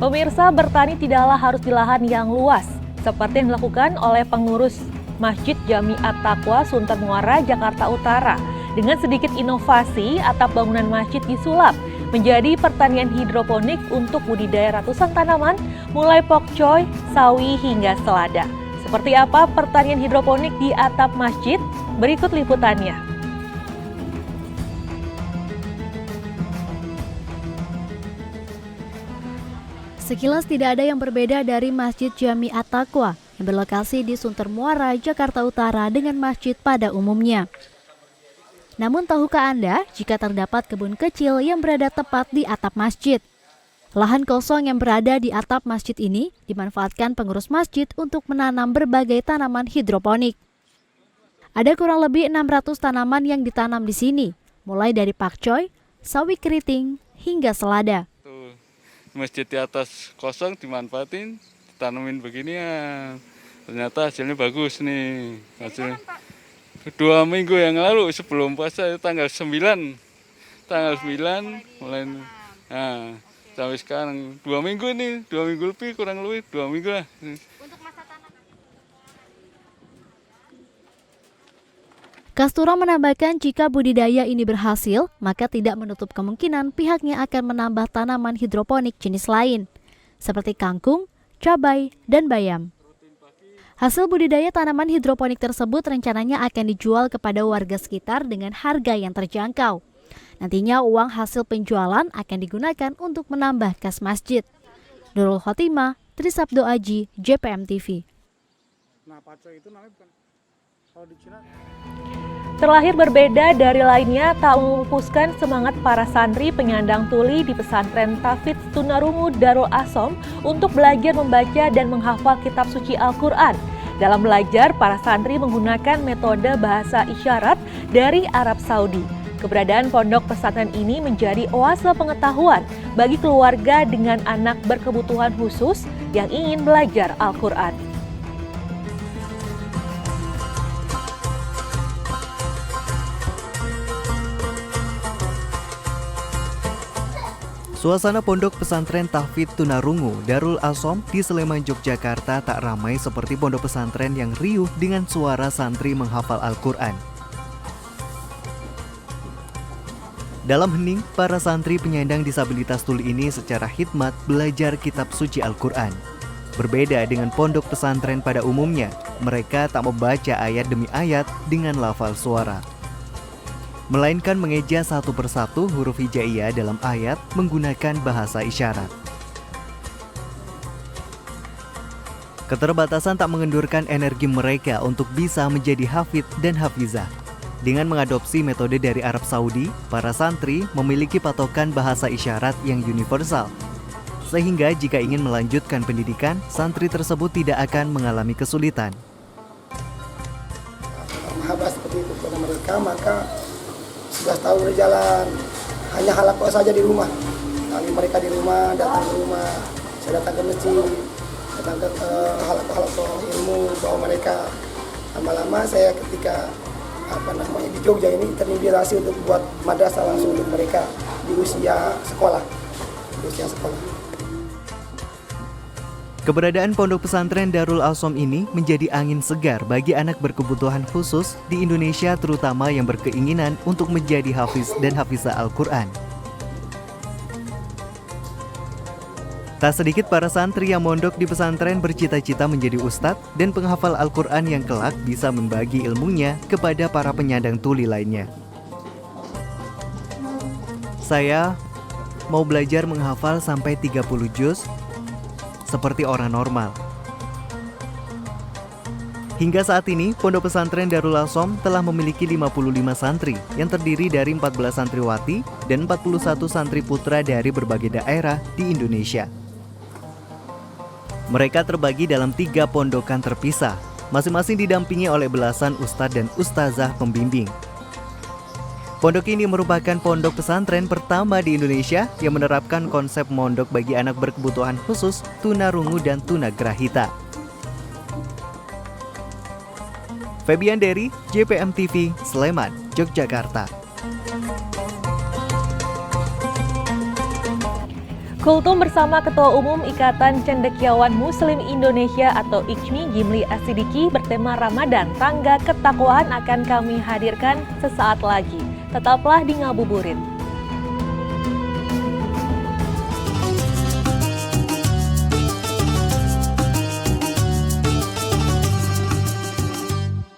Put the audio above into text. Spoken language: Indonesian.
Pemirsa, bertani tidaklah harus di lahan yang luas, seperti yang dilakukan oleh pengurus Masjid Jami At-Taqwa Sunter Muara, Jakarta Utara. Dengan sedikit inovasi, atap bangunan masjid disulap menjadi pertanian hidroponik untuk budidaya ratusan tanaman, mulai pokcoy, sawi, hingga selada. Seperti apa pertanian hidroponik di atap masjid? Berikut liputannya. Sekilas tidak ada yang berbeda dari Masjid Jami At-Taqwa yang berlokasi di Sunter Muara, Jakarta Utara dengan masjid pada umumnya. Namun tahukah Anda jika terdapat kebun kecil yang berada tepat di atap masjid? Lahan kosong yang berada di atap masjid ini dimanfaatkan pengurus masjid untuk menanam berbagai tanaman hidroponik. Ada kurang lebih 600 tanaman yang ditanam di sini, mulai dari pakcoy, sawi keriting, hingga selada. Masjid di atas kosong dimanfaatin, ditanamin begini ya. Ternyata hasilnya bagus nih. Hasilnya 2 minggu yang lalu sebelum puasa tanggal 9 mulai nah, sampai sekarang 2 minggu nih, 2 minggu lebih, kurang lebih 2 minggu lah. Untuk masa tanam. Kastura menambahkan jika budidaya ini berhasil, maka tidak menutup kemungkinan pihaknya akan menambah tanaman hidroponik jenis lain, seperti kangkung, cabai, dan bayam. Hasil budidaya tanaman hidroponik tersebut rencananya akan dijual kepada warga sekitar dengan harga yang terjangkau. Nantinya uang hasil penjualan akan digunakan untuk menambah kas masjid. Nurul Khotimah, Trisabdo Aji, JPM TV. Terlahir berbeda dari lainnya, tak memupuskan semangat para santri penyandang tuli di pesantren Tahfidz Tunarungu Darul Asom untuk belajar membaca dan menghafal kitab suci Al-Quran. Dalam belajar, para santri menggunakan metode bahasa isyarat dari Arab Saudi. Keberadaan pondok pesantren ini menjadi oase pengetahuan bagi keluarga dengan anak berkebutuhan khusus yang ingin belajar Al-Quran. Suasana pondok pesantren Tahfidz Tunarungu Darul Asom di Sleman, Yogyakarta tak ramai seperti pondok pesantren yang riuh dengan suara santri menghafal Al-Quran. Dalam hening, para santri penyandang disabilitas tuli ini secara hikmat belajar kitab suci Al-Quran. Berbeda dengan pondok pesantren pada umumnya, mereka tak membaca ayat demi ayat dengan lafal suara, melainkan mengeja satu persatu huruf hijaiyah dalam ayat menggunakan bahasa isyarat. Keterbatasan tak mengendurkan energi mereka untuk bisa menjadi hafidz dan hafizah. Dengan mengadopsi metode dari Arab Saudi, para santri memiliki patokan bahasa isyarat yang universal. Sehingga jika ingin melanjutkan pendidikan, santri tersebut tidak akan mengalami kesulitan. Mahabbah seperti itu kepada mereka, maka 11 tahun berjalan, hanya halaqah saja di rumah. Kami mereka di rumah, datang ke rumah, saya datang ke masjid, datang ke halaqah ilmu, bawa mereka. Lama-lama saya ketika di Jogja ini terinspirasi untuk buat madrasah langsung untuk mereka di usia sekolah. Keberadaan pondok pesantren Darul Asom ini menjadi angin segar bagi anak berkebutuhan khusus di Indonesia, terutama yang berkeinginan untuk menjadi hafiz dan hafizah Al-Quran. Tak sedikit para santri yang mondok di pesantren bercita-cita menjadi ustadz dan penghafal Al-Quran yang kelak bisa membagi ilmunya kepada para penyandang tuli lainnya. Saya mau belajar menghafal sampai 30 juz seperti orang normal. Hingga saat ini, Pondok Pesantren Darul Asom telah memiliki 55 santri yang terdiri dari 14 santriwati dan 41 santri putra dari berbagai daerah di Indonesia. Mereka terbagi dalam 3 pondokan terpisah, masing-masing didampingi oleh belasan ustadz dan ustazah pembimbing. Pondok ini merupakan pondok pesantren pertama di Indonesia yang menerapkan konsep mondok bagi anak berkebutuhan khusus tunarungu dan tunagrahita. Febian Dery, JPM TV, Sleman, Yogyakarta. Kultum bersama Ketua Umum Ikatan Cendekiawan Muslim Indonesia atau ICMI Gimli Asidiki bertema Ramadan, Tangga Ketakwaan akan kami hadirkan sesaat lagi. Tetaplah di Ngabuburit.